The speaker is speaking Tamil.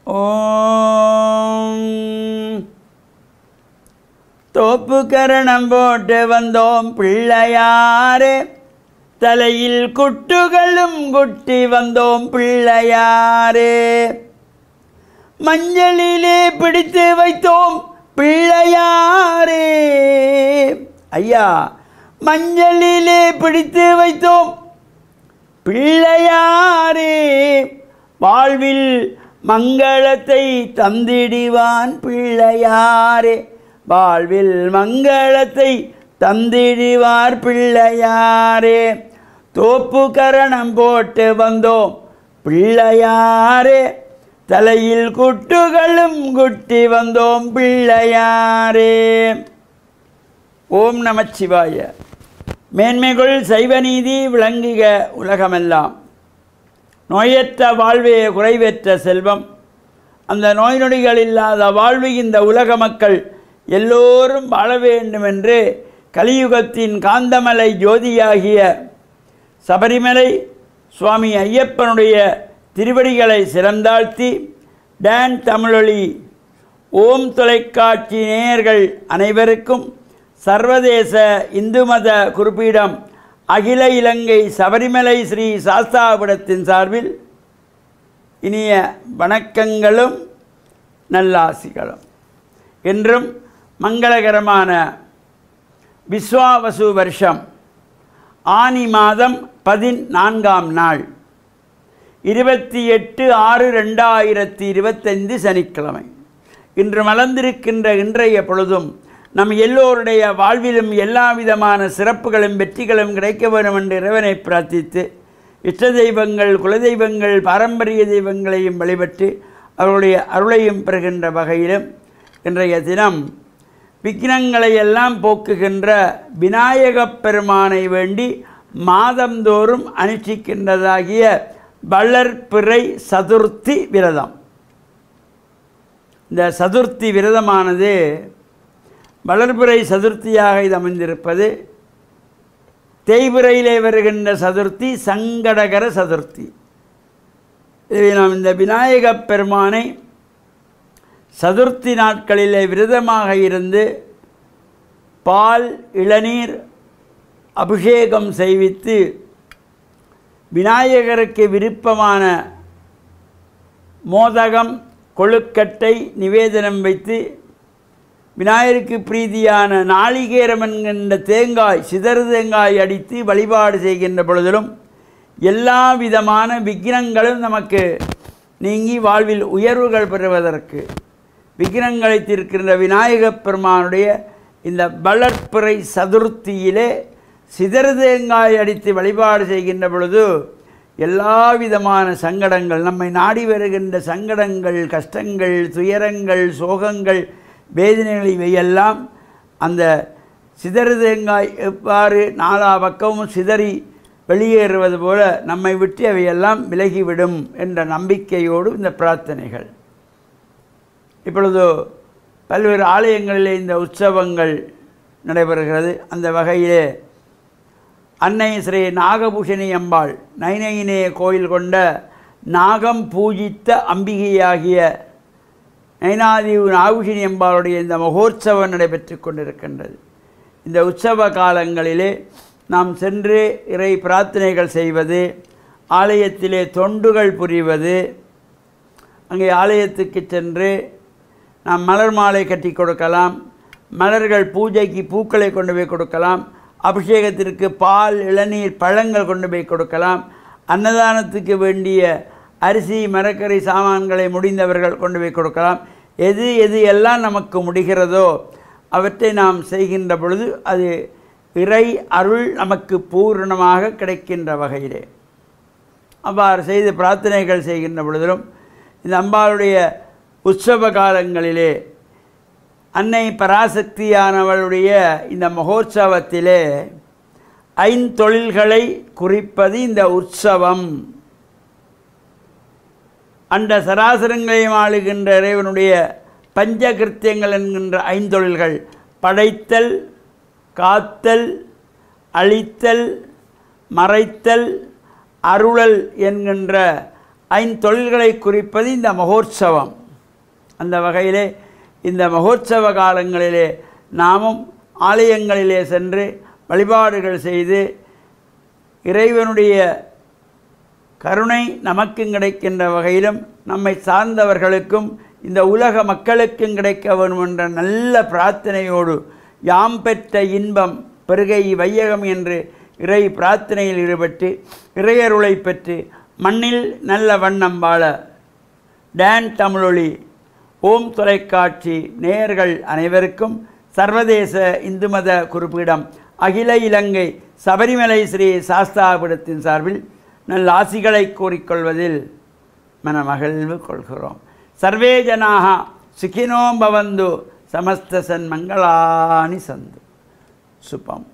ஓம் தோப்பு கரணம் போட்டு வந்தோம் பிள்ளையாரே, தலையில் குட்டுகளும் குட்டி வந்தோம் பிள்ளையாரே. மஞ்சளிலே பிடித்து வைத்தோம் பிள்ளையாரே. ஐயா, மஞ்சளிலே பிடித்து வைத்தோம் பிள்ளையாரே. வாழ்வில் மங்களத்தை தந்திடுவான் பிள்ளையாரே. வாழ்வில் மங்களத்தை தந்திடுவார் பிள்ளையாரே. தோப்பு கரணம் போட்டு வந்தோம் பிள்ளையாரே, தலையில் குட்டுகளும் குட்டி வந்தோம் பிள்ளையாரே. ஓம் நமச்சிவாய. மேன்மைகள் சைவநீதி விளங்குக உலகமெல்லாம். நோயற்ற வாழ்வே குறைவற்ற செல்வம். அந்த நோய் நொடிகள் இல்லாத வாழ்வு இந்த உலக மக்கள் எல்லோரும் வாழ வேண்டும் என்று கலியுகத்தின் காந்தமலை ஜோதியாகிய சபரிமலை சுவாமி ஐயப்பனுடைய திருவடிகளை சிறந்தாழ்த்தி, டான் தமிழொலி ஓம் தொலைக்காட்சி நேயர்கள் அனைவருக்கும் சர்வதேச இந்து மத குறிப்பீடம் அகில இலங்கை சபரிமலை ஸ்ரீ சாஸ்தாபுரத்தின் சார்பில் இனிய வணக்கங்களும் நல்லாசிகளும். என்றும் மங்களகரமான விஸ்வாவசு வருஷம் ஆனி மாதம் 14ஆம் நாள் 28/6/2025 சனிக்கிழமை. இன்று மலர்ந்திருக்கின்ற இன்றைய பொழுதும் நம் எல்லோருடைய வாழ்விலும் எல்லா விதமான சிறப்புகளும் வெற்றிகளும் கிடைக்க வேண்டும் என்று இறைவனை பிரார்த்தித்து, இஷ்ட தெய்வங்கள் குலதெய்வங்கள் பாரம்பரிய தெய்வங்களையும் வழிபட்டு அவருடைய அருளையும் பெறுகின்ற வகையிலும் இன்றைய தினம் விக்னங்களை எல்லாம் போக்குகின்ற விநாயகப் பெருமானை வேண்டி மாதந்தோறும் அனுஷ்டிக்கின்றதாகிய வளர்பிறை சதுர்த்தி விரதம். இந்த சதுர்த்தி விரதமானது வளர்பிறை சதுர்த்தியாக இது அமைந்திருப்பது. தேய்பிறையிலே வருகின்ற சதுர்த்தி சங்கடகர சதுர்த்தி. இதை நாம் இந்த விநாயகப் பெருமானை சதுர்த்தி நாட்களிலே விரதமாக இருந்து பால் இளநீர் அபிஷேகம் செய்வித்து விநாயகருக்கு விருப்பமான மோதகம் கொழுக்கட்டை நிவேதனம் வைத்து விநாயகருக்கு பிரீதியான நாளிகேரம் என்கின்ற தேங்காய் சிதறு தேங்காய் அடித்து வழிபாடு செய்கின்ற பொழுதிலும் எல்லா விதமான விக்னங்களும் நமக்கு நீங்கி வாழ்வில் உயர்வுகள் பெறுவதற்கு விக்னங்களை தீர்க்கின்ற விநாயகப் பெருமானுடைய இந்த வளர்பிறை சதுர்த்தியிலே சிதறு தேங்காய் அடித்து வழிபாடு செய்கின்ற பொழுது எல்லா விதமான சங்கடங்கள், நம்மை நாடி வருகின்ற சங்கடங்கள், கஷ்டங்கள், துயரங்கள், சோகங்கள், வேதனைகள் இவையெல்லாம் அந்த சிதறு தேங்காய் எவ்வாறு நாலா பக்கமும் சிதறி வெளியேறுவது போல நம்மை விட்டு அவையெல்லாம் விலகிவிடும் என்ற நம்பிக்கையோடு இந்த பிரார்த்தனைகள். இப்பொழுது பல்வேறு ஆலயங்களிலே இந்த உற்சவங்கள் நடைபெறுகிறது. அந்த வகையிலே அன்னை ஸ்ரீ நாகபூஷணி அம்பாள் நைனையினே கோயில் கொண்ட நாகம் பூஜித்த அம்பிகையாகிய நைனாதீவு நாகபூஷணி அம்பாளுடைய இந்த மகோற்சவம் நடைபெற்று கொண்டிருக்கின்றது. இந்த உற்சவ காலங்களிலே நாம் சென்று இறை பிரார்த்தனைகள் செய்வது, ஆலயத்திலே தொண்டுகள் புரிவது, அங்கே ஆலயத்துக்கு சென்று நாம் மலர் மாலை கட்டி கொடுக்கலாம், மலர்கள் பூஜைக்கு பூக்களை கொண்டு போய் கொடுக்கலாம், அபிஷேகத்திற்கு பால் இளநீர் பழங்கள் கொண்டு போய் கொடுக்கலாம், அன்னதானத்துக்கு வேண்டிய அரிசி மரக்கறி சாமான்களை முடிந்தவர்கள் கொண்டு போய் கொடுக்கலாம். எது எது எல்லாம் நமக்கு முடிகிறதோ அவற்றை நாம் செய்கின்ற பொழுது அது இறை அருள் நமக்கு பூரணமாக கிடைக்கின்ற வகையிலே அவ்வாறு செய்து பிரார்த்தனைகள் செய்கின்ற பொழுதிலும் இந்த அம்பாளுடைய உற்சவ காலங்களிலே அன்னை பராசக்தியானவளுடைய இந்த மகோற்சவத்திலே ஐந்தொழில்களை குறிப்பது இந்த உற்சவம். அண்ட சராசரங்களையும் ஆளுகின்ற இறைவனுடைய பஞ்சகிருத்தியங்கள் என்கின்ற ஐந்தொழில்கள் படைத்தல், காத்தல், அழித்தல், மறைத்தல், அருளல் என்கின்ற ஐந்தொழில்களை குறிப்பது இந்த மகோற்சவம். அந்த வகையிலே இந்த மகோற்சவ காலங்களிலே நாமும் ஆலயங்களிலே சென்று வழிபாடுகள் செய்து இறைவனுடைய கருணை நமக்கும் கிடைக்கின்ற வகையிலும் நம்மை சார்ந்தவர்களுக்கும் இந்த உலக மக்களுக்கும் கிடைக்க வேண்டும் என்ற நல்ல பிரார்த்தனையோடு யாம் பெற்ற இன்பம் பெருகை வையகம் என்று இறை பிரார்த்தனையில் ஈடுபட்டு இறையருளை பெற்று மண்ணில் நல்ல வண்ணம் வாழ டான் தமிழொலி ஓம் தொலைக்காட்சி நேயர்கள் அனைவருக்கும் சர்வதேச இந்து மத குறிப்பீடம் அகில இலங்கை சபரிமலை ஸ்ரீ சாஸ்தாபீடத்தின் சார்பில் நல்ல ஆசிகளை கூறிக்கொள்வதில் மனமகிழ்வு கொள்கிறோம். சர்வே ஜனாக சுகினோ பவந்து சமஸ்த சன்மங்களானி சந்து சுபம்.